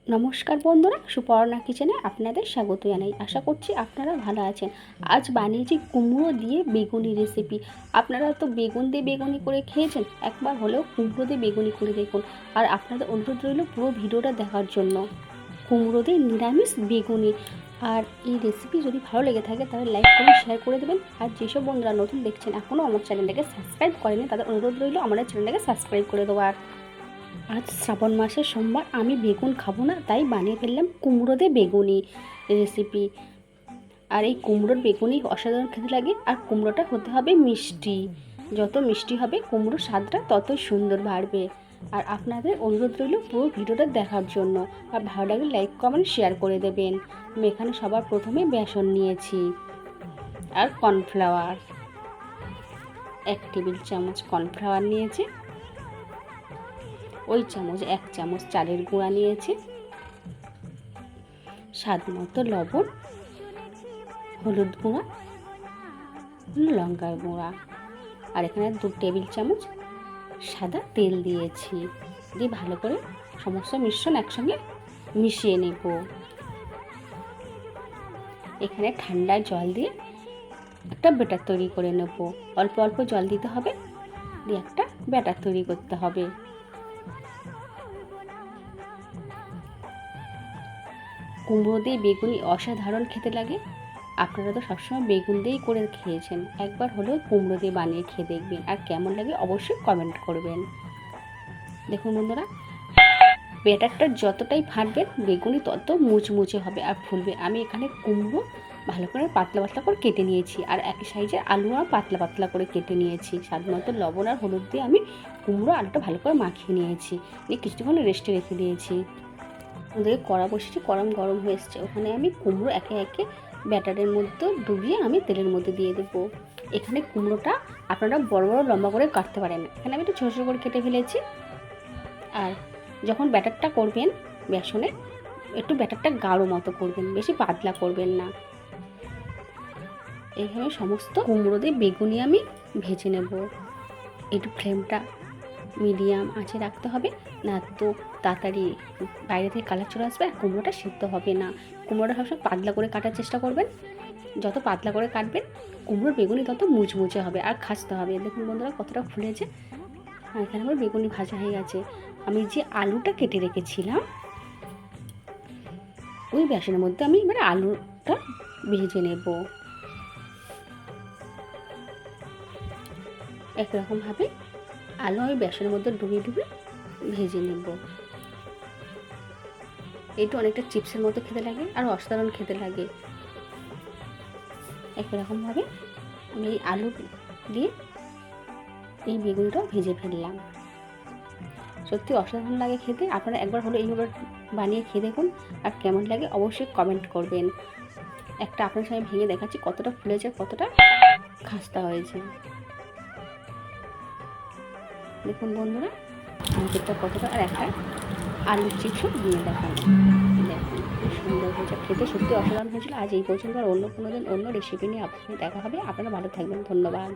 নমস্কার বন্ধুরা, সুপর্ণা কিচেনে আপনাদের স্বাগত জানাই। আশা করছি আপনারা ভালো আছেন। আজ বানিয়েছি কুমড়ো দিয়ে বেগুনি রেসিপি। আপনারা তো বেগুন দিয়ে বেগুনি করে খেয়েছেন, একবার হলেও কুমড়ো দিয়ে বেগুনি করে দেখুন। আর আপনাদের অনুরোধ রইল পুরো ভিডিওটা দেখার জন্য। কুমড়ো দিয়ে নিরামিষ বেগুনি। আর এই রেসিপি যদি ভালো লেগে থাকে তাহলে লাইক কমেন্ট শেয়ার করে দেবেন। আর যেসব বন্ধুরা নতুন দেখছেন এখনও আমার চ্যানেলটাকে সাবস্ক্রাইব করেনি, তাদের অনুরোধ রইল আমাদের চ্যানেলটাকে সাবস্ক্রাইব করে দেওয়ার। আজ শ্রাবণ মাসের সোমবার, আমি বেগুন খাবো না, তাই বানিয়ে ফেললাম কুমড়ো দিয়ে বেগুনি রেসিপি। আর এই কুমড়োর বেগুনি অসাধারণ খেতে লাগে। আর কুমড়োটা হতে হবে মিষ্টি। যত মিষ্টি হবে কুমড়োর স্বাদটা ততই সুন্দর বাড়বে। আর আপনাদের অনুরোধ রইল পুরো ভিডিওটা দেখার জন্য। আর ভালো লাগলে লাইক কমেন্ট শেয়ার করে দেবেন। আমি এখানে সবার প্রথমে বেসন নিয়েছি আর কর্নফ্লাওয়ার, 1 টেবিল চামচ কর্নফ্লাওয়ার নিয়েছি। ওই চামচ 1 চামচ চালের গুঁড়া নিয়েছি, স্বাদ মতো লবণ, হলুদ গুঁড়া, লঙ্কার গুঁড়া। আর এখানে 2 টেবিল চামচ সাদা তেল দিয়েছি। দিয়ে ভালো করে সমস্ত মিশ্রণ একসঙ্গে মিশিয়ে নেব। এখানে ঠান্ডা জল দিয়ে একটা ব্যাটার তৈরি করে নেব। অল্প অল্প জল দিতে হবে, দিয়ে একটা ব্যাটার তৈরি করতে হবে। কুমড়ো দিয়ে বেগুনি অসাধারণ খেতে লাগে। আপনারা তো সবসময় বেগুন দিয়েই করে খেয়েছেন, একবার হলেও কুমড়ো দিয়ে বানিয়ে খেয়ে দেখবেন। আর কেমন লাগে অবশ্যই কমেন্ট করবেন। দেখুন বন্ধুরা, ব্যাটারটা যতটাই ফাটবেন বেগুনি তত মুচমুচে হবে আর ফুলবে। আমি এখানে কুমড়ো ভালো করে পাতলা পাতলা করে কেটে নিয়েছি, আর একই সাইজের আলু আর পাতলা পাতলা করে কেটে নিয়েছি। স্বাদ মতো লবণ আর হলুদ দিয়ে আমি কুমড়ো আলুটা ভালো করে মাখিয়ে নিয়েছি, নিয়ে কিছুক্ষণ রেস্টে রেখে দিয়েছি। ওদের কড়া বসেছি, গরম হয়ে এসছে। ওখানে আমি কুমড়ো একে একে ব্যাটারের মধ্যে ডুবিয়ে আমি তেলের মধ্যে দিয়ে দেবো। এখানে কুমড়োটা আপনারা বড় বড় লম্বা করে কাটতে পারেন, এখানে আমি একটু ছোটো ছোটো করে কেটে ফেলেছি। আর যখন ব্যাটারটা করবেন বেসনে, একটু ব্যাটারটা গাঢ় মতো করবেন, বেশি পাতলা করবেন না। এইভাবে সমস্ত কুমড়ো দিয়ে বেগুনি আমি ভেজে নেব। একটু ফ্লেমটা মিডিয়াম আঁচে রাখতে হবে, না তো তাড়াতাড়ি বাইরে থেকে কালার চলে আসবে আর কুমড়োটা সিদ্ধ হবে না। কুমড়োটা সবসময় পাতলা করে কাটার চেষ্টা করবেন। যত পাতলা করে কাটবেন কুমড়োর বেগুনি তত মুচমুচে হবে আর খাসতে হবে। দেখুন বন্ধুরা কতটা ফুলেছে। আর এখানে আমার বেগুনি ভাজা হয়ে গেছে। আমি যে আলুটা কেটে রেখেছিলাম ওই বেসনের মধ্যে আমি এবার আলুটা ভেজে নেব। একরকমভাবে আলু আমি বেসনের মধ্যে ডুবিয়ে ভেজে নেব। এটা অনেকটা চিপসের মতো খেতে লাগে আর অসাধারণ খেতে লাগে। একই রকমভাবে আমি এই আলু দিয়ে এই বেগুনটাও ভেজে ফেললাম। সত্যি অসাধারণ লাগে খেতে। আপনারা একবার হলো এইভাবে বানিয়ে খেয়ে দেখুন, আর কেমন লাগে অবশ্যই কমেন্ট করবেন। একটা আপনার সামনে ভেঙে দেখাচ্ছি কতটা ফুলেছে, কতটা খাস্তা হয়েছে। দেখুন বন্ধুরা আমাদেরটা কতটা, আর একটা আলুর চিপসও দিয়ে দেখানো। দেখুন খুব সুন্দর হয়েছে, খেতে সত্যি অসাধারণ হয়েছিল। আজ এই পর্যন্ত, আর অন্য কোনো দিন অন্য রেসিপি নিয়ে আপনার দেখা হবে। আপনারা ভালো থাকবেন, ধন্যবাদ।